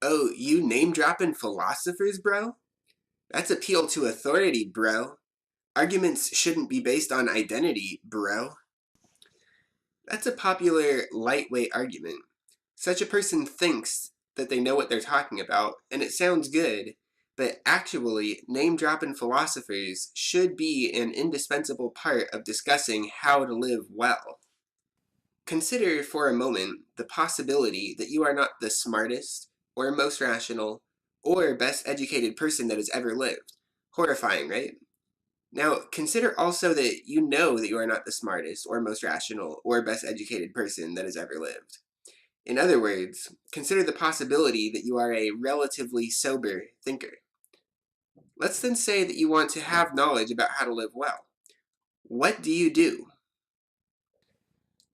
Oh, you name-dropping philosophers, bro? That's appeal to authority, bro. Arguments shouldn't be based on identity, bro. That's a popular, lightweight argument. Such a person thinks that they know what they're talking about, and it sounds good, but actually, name-dropping philosophers should be an indispensable part of discussing how to live well. Consider for a moment the possibility that you are not the smartest, or most rational, or best educated person that has ever lived. Horrifying, right? Now, consider also that you know that you are not the smartest, or most rational, or best educated person that has ever lived. In other words, consider the possibility that you are a relatively sober thinker. Let's then say that you want to have knowledge about how to live well. What do?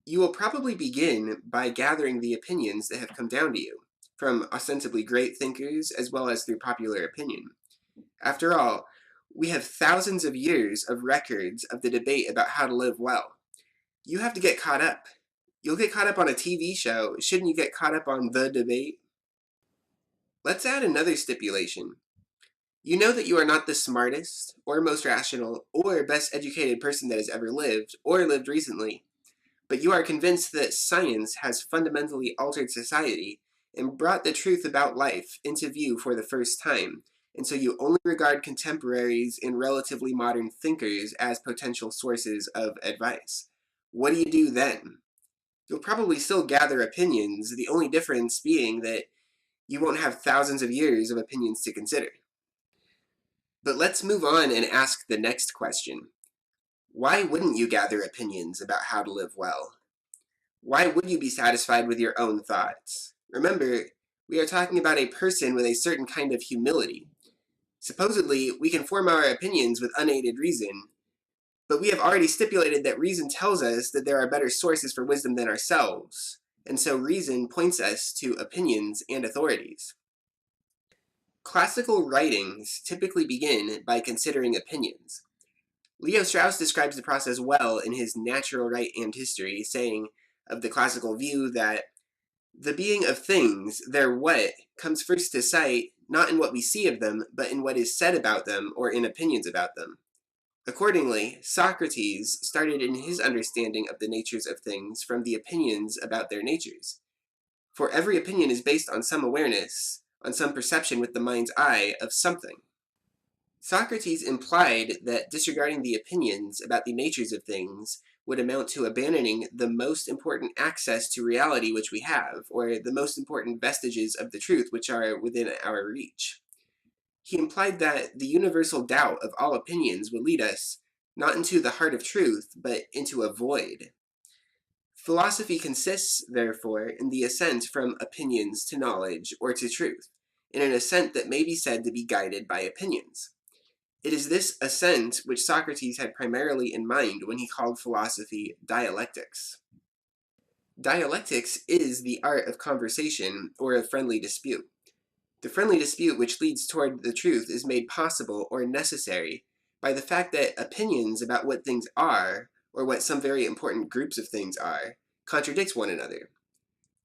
You will probably begin by gathering the opinions that have come down to you, from ostensibly great thinkers as well as through popular opinion. After all, we have thousands of years of records of the debate about how to live well. You have to get caught up. You'll get caught up on a TV show. Shouldn't you get caught up on the debate? Let's add another stipulation. You know that you are not the smartest, or most rational, or best educated person that has ever lived, or lived recently, but you are convinced that science has fundamentally altered society and brought the truth about life into view for the first time, and so you only regard contemporaries and relatively modern thinkers as potential sources of advice. What do you do then? You'll probably still gather opinions, the only difference being that you won't have thousands of years of opinions to consider. But let's move on and ask the next question. Why wouldn't you gather opinions about how to live well? Why would you be satisfied with your own thoughts? Remember, we are talking about a person with a certain kind of humility. Supposedly, we can form our opinions with unaided reason, but we have already stipulated that reason tells us that there are better sources for wisdom than ourselves, and so reason points us to opinions and authorities. Classical writings typically begin by considering opinions. Leo Strauss describes the process well in his Natural Right and History, saying of the classical view that the being of things, their what, comes first to sight not in what we see of them, but in what is said about them or in opinions about them. Accordingly, Socrates started in his understanding of the natures of things from the opinions about their natures. For every opinion is based on some awareness, on some perception with the mind's eye of something. Socrates implied that disregarding the opinions about the natures of things would amount to abandoning the most important access to reality which we have, or the most important vestiges of the truth which are within our reach. He implied that the universal doubt of all opinions would lead us not into the heart of truth, but into a void. Philosophy consists, therefore, in the ascent from opinions to knowledge or to truth, in an ascent that may be said to be guided by opinions. It is this ascent which Socrates had primarily in mind when he called philosophy dialectics. Dialectics is the art of conversation or of friendly dispute. The friendly dispute which leads toward the truth is made possible or necessary by the fact that opinions about what things are, or what some very important groups of things are, contradict one another.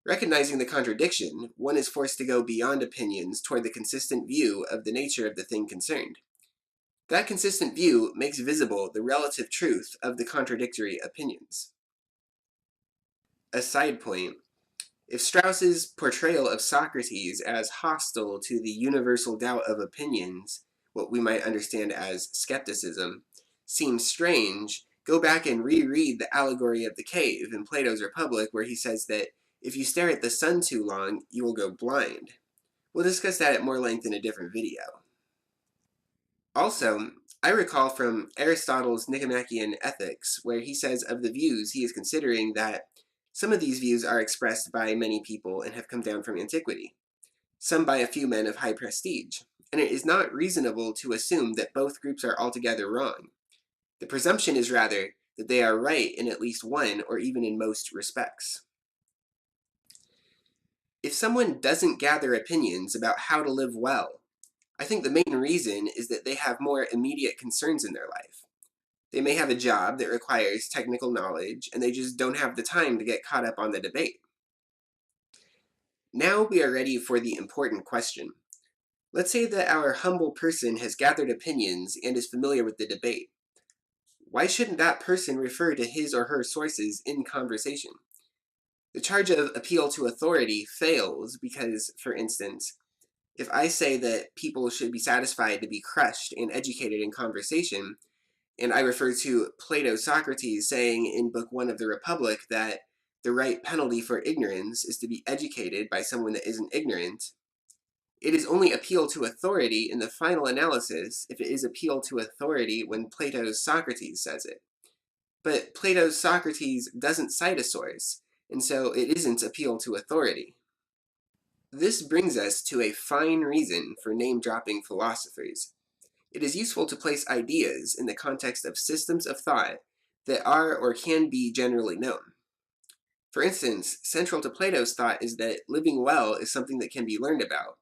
Recognizing the contradiction, one is forced to go beyond opinions toward the consistent view of the nature of the thing concerned. That consistent view makes visible the relative truth of the contradictory opinions. A side point. If Strauss's portrayal of Socrates as hostile to the universal doubt of opinions, what we might understand as skepticism, seems strange, go back and reread the allegory of the cave in Plato's Republic, where he says that if you stare at the sun too long, you will go blind. We'll discuss that at more length in a different video. Also, I recall from Aristotle's Nicomachean Ethics, where he says of the views he is considering that some of these views are expressed by many people and have come down from antiquity, some by a few men of high prestige, and it is not reasonable to assume that both groups are altogether wrong. The presumption is rather that they are right in at least one or even in most respects. If someone doesn't gather opinions about how to live well, I think the main reason is that they have more immediate concerns in their life. They may have a job that requires technical knowledge, and they just don't have the time to get caught up on the debate. Now we are ready for the important question. Let's say that our humble person has gathered opinions and is familiar with the debate. Why shouldn't that person refer to his or her sources in conversation? The charge of appeal to authority fails because, for instance, if I say that people should be satisfied to be crushed and educated in conversation, and I refer to Plato's Socrates saying in Book 1 of the Republic that the right penalty for ignorance is to be educated by someone that isn't ignorant, it is only appeal to authority in the final analysis if it is appeal to authority when Plato's Socrates says it. But Plato's Socrates doesn't cite a source, and so it isn't appeal to authority. This brings us to a fine reason for name-dropping philosophers. It is useful to place ideas in the context of systems of thought that are or can be generally known. For instance, central to Plato's thought is that living well is something that can be learned about.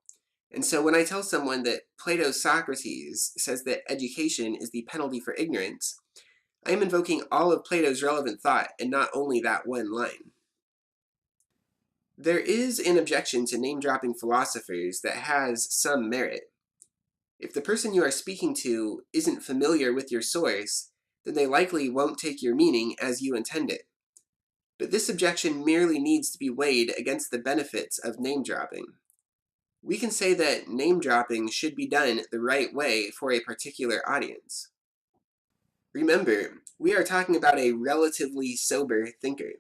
And so when I tell someone that Plato's Socrates says that education is the penalty for ignorance, I am invoking all of Plato's relevant thought and not only that one line. There is an objection to name-dropping philosophers that has some merit. If the person you are speaking to isn't familiar with your source, then they likely won't take your meaning as you intend it. But this objection merely needs to be weighed against the benefits of name-dropping. We can say that name-dropping should be done the right way for a particular audience. Remember, we are talking about a relatively sober thinker.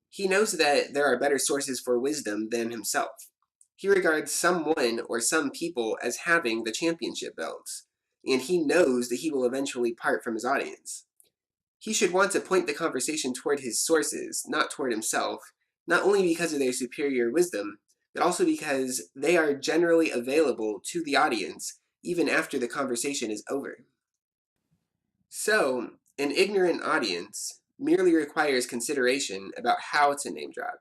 He knows that there are better sources for wisdom than himself. He regards someone or some people as having the championship belts, and he knows that he will eventually part from his audience. He should want to point the conversation toward his sources, not toward himself, not only because of their superior wisdom, but also because they are generally available to the audience even after the conversation is over. So, an ignorant audience merely requires consideration about how to name drop.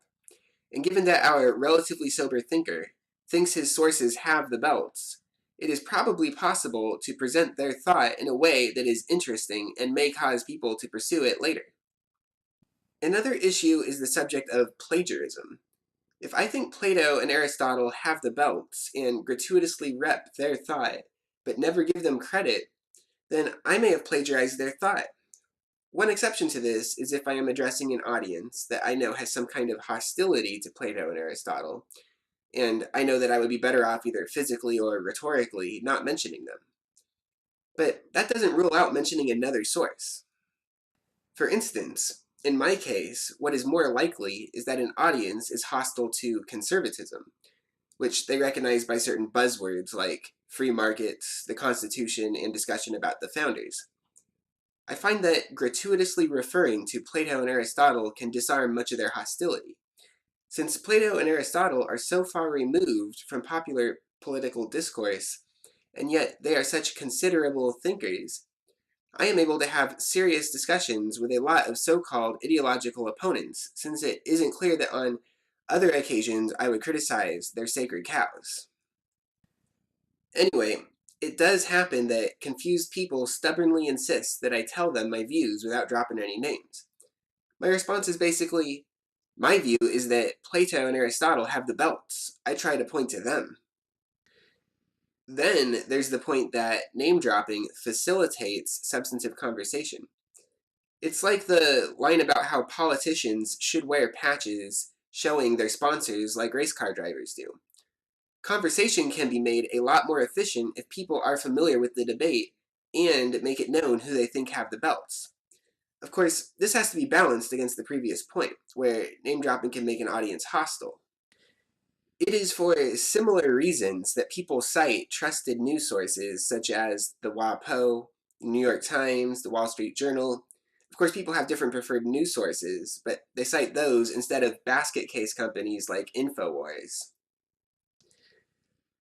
And given that our relatively sober thinker thinks his sources have the belts, it is probably possible to present their thought in a way that is interesting and may cause people to pursue it later. Another issue is the subject of plagiarism. If I think Plato and Aristotle have the belts and gratuitously rep their thought, but never give them credit, then I may have plagiarized their thought. One exception to this is if I am addressing an audience that I know has some kind of hostility to Plato and Aristotle, and I know that I would be better off either physically or rhetorically not mentioning them. But that doesn't rule out mentioning another source. For instance, in my case, what is more likely is that an audience is hostile to conservatism, which they recognize by certain buzzwords like free markets, the Constitution, and discussion about the founders. I find that gratuitously referring to Plato and Aristotle can disarm much of their hostility. Since Plato and Aristotle are so far removed from popular political discourse, and yet they are such considerable thinkers, I am able to have serious discussions with a lot of so-called ideological opponents, since it isn't clear that on other occasions I would criticize their sacred cows. Anyway, it does happen that confused people stubbornly insist that I tell them my views without dropping any names. My response is basically, my view is that Plato and Aristotle have the belts. I try to point to them. Then there's the point that name-dropping facilitates substantive conversation. It's like the line about how politicians should wear patches showing their sponsors like race car drivers do. Conversation can be made a lot more efficient if people are familiar with the debate and make it known who they think have the belts. Of course, this has to be balanced against the previous point, where name-dropping can make an audience hostile. It is for similar reasons that people cite trusted news sources such as the WAPO, the New York Times, the Wall Street Journal. Of course, people have different preferred news sources, but they cite those instead of basket case companies like InfoWars.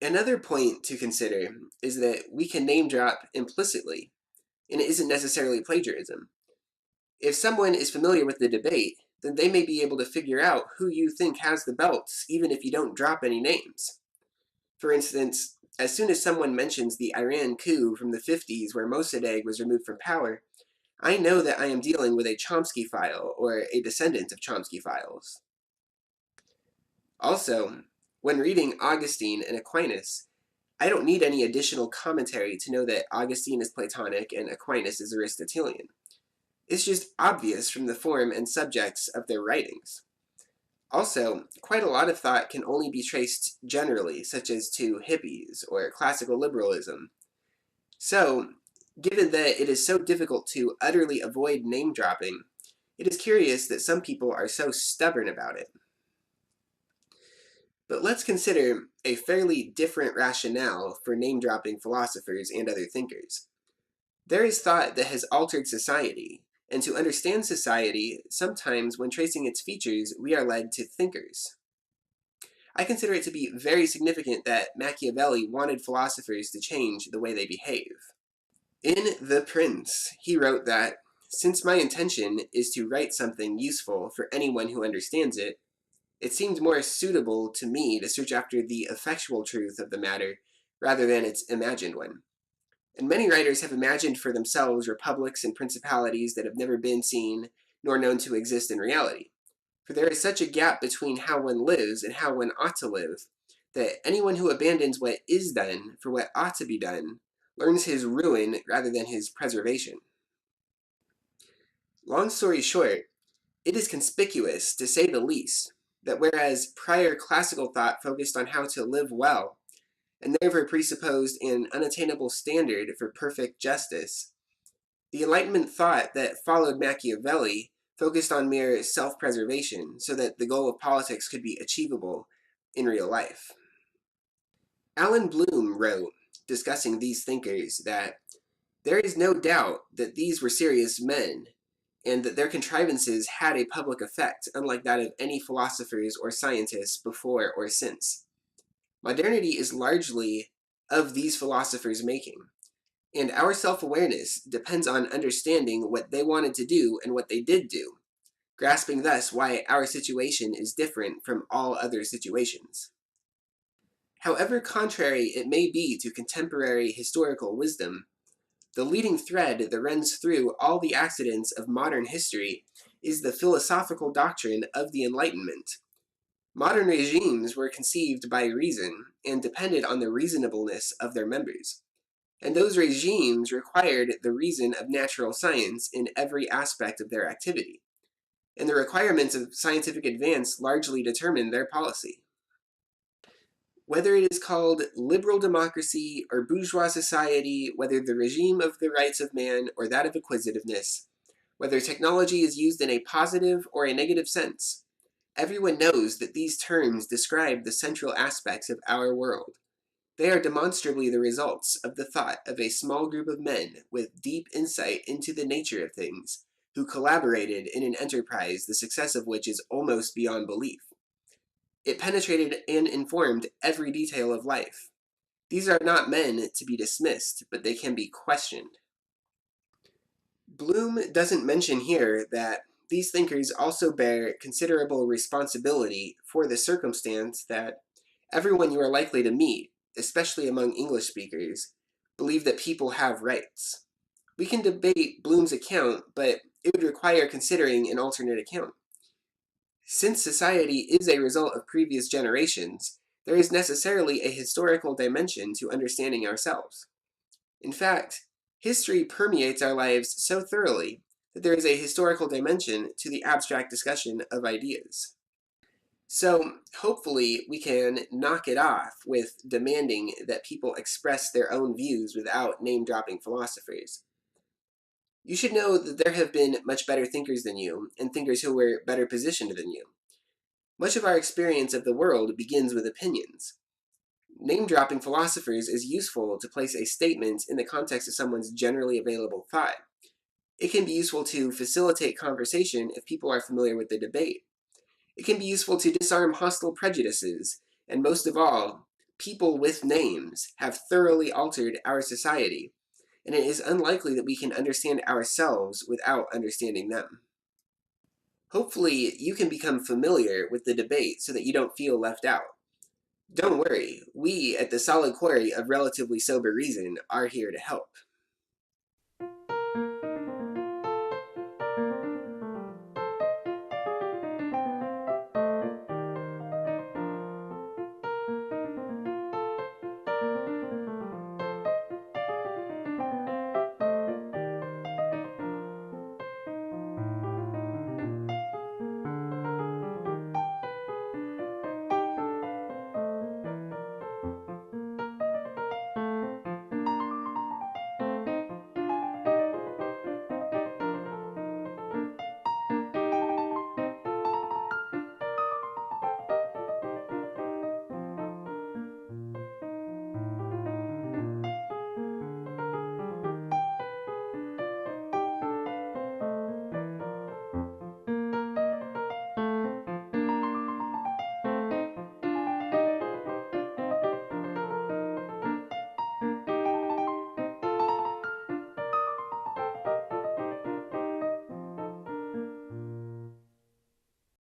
Another point to consider is that we can name drop implicitly, and it isn't necessarily plagiarism. If someone is familiar with the debate, then they may be able to figure out who you think has the belts, even if you don't drop any names. For instance, as soon as someone mentions the Iran coup from the 50s where Mossadegh was removed from power, I know that I am dealing with a Chomsky file or a descendant of Chomsky files. Also, When reading Augustine and Aquinas, I don't need any additional commentary to know that Augustine is Platonic and Aquinas is Aristotelian. It's just obvious from the form and subjects of their writings. Also, quite a lot of thought can only be traced generally, such as to hippies or classical liberalism. So, given that it is so difficult to utterly avoid name dropping, it is curious that some people are so stubborn about it. But let's consider a fairly different rationale for name-dropping philosophers and other thinkers. There is thought that has altered society, and to understand society, sometimes when tracing its features, we are led to thinkers. I consider it to be very significant that Machiavelli wanted philosophers to change the way they behave. In The Prince, he wrote that, "Since my intention is to write something useful for anyone who understands it, it seemed more suitable to me to search after the effectual truth of the matter rather than its imagined one. And many writers have imagined for themselves republics and principalities that have never been seen nor known to exist in reality. For there is such a gap between how one lives and how one ought to live, that anyone who abandons what is done for what ought to be done learns his ruin rather than his preservation." Long story short, it is conspicuous, to say the least, that whereas prior classical thought focused on how to live well, and therefore presupposed an unattainable standard for perfect justice, the Enlightenment thought that followed Machiavelli focused on mere self-preservation so that the goal of politics could be achievable in real life. Alan Bloom wrote, discussing these thinkers, that there is no doubt that these were serious men, and that their contrivances had a public effect, unlike that of any philosophers or scientists before or since. Modernity is largely of these philosophers' making, and our self-awareness depends on understanding what they wanted to do and what they did do, grasping thus why our situation is different from all other situations. However contrary it may be to contemporary historical wisdom, the leading thread that runs through all the accidents of modern history is the philosophical doctrine of the Enlightenment. Modern regimes were conceived by reason and depended on the reasonableness of their members. And those regimes required the reason of natural science in every aspect of their activity. And the requirements of scientific advance largely determined their policy. Whether it is called liberal democracy or bourgeois society, whether the regime of the rights of man or that of acquisitiveness, whether technology is used in a positive or a negative sense, everyone knows that these terms describe the central aspects of our world. They are demonstrably the results of the thought of a small group of men with deep insight into the nature of things, who collaborated in an enterprise the success of which is almost beyond belief. It penetrated and informed every detail of life. These are not men to be dismissed, but they can be questioned. Bloom doesn't mention here that these thinkers also bear considerable responsibility for the circumstance that everyone you are likely to meet, especially among English speakers, believe that people have rights. We can debate Bloom's account, but it would require considering an alternate account. Since society is a result of previous generations, there is necessarily a historical dimension to understanding ourselves. In fact, history permeates our lives so thoroughly that there is a historical dimension to the abstract discussion of ideas. So, hopefully, we can knock it off with demanding that people express their own views without name-dropping philosophers. You should know that there have been much better thinkers than you, and thinkers who were better positioned than you. Much of our experience of the world begins with opinions. Name-dropping philosophers is useful to place a statement in the context of someone's generally available thought. It can be useful to facilitate conversation if people are familiar with the debate. It can be useful to disarm hostile prejudices, and most of all, people with names have thoroughly altered our society, and it is unlikely that we can understand ourselves without understanding them. Hopefully, you can become familiar with the debate so that you don't feel left out. Don't worry, we at the SolidQuarry of Relatively Sober Reason are here to help.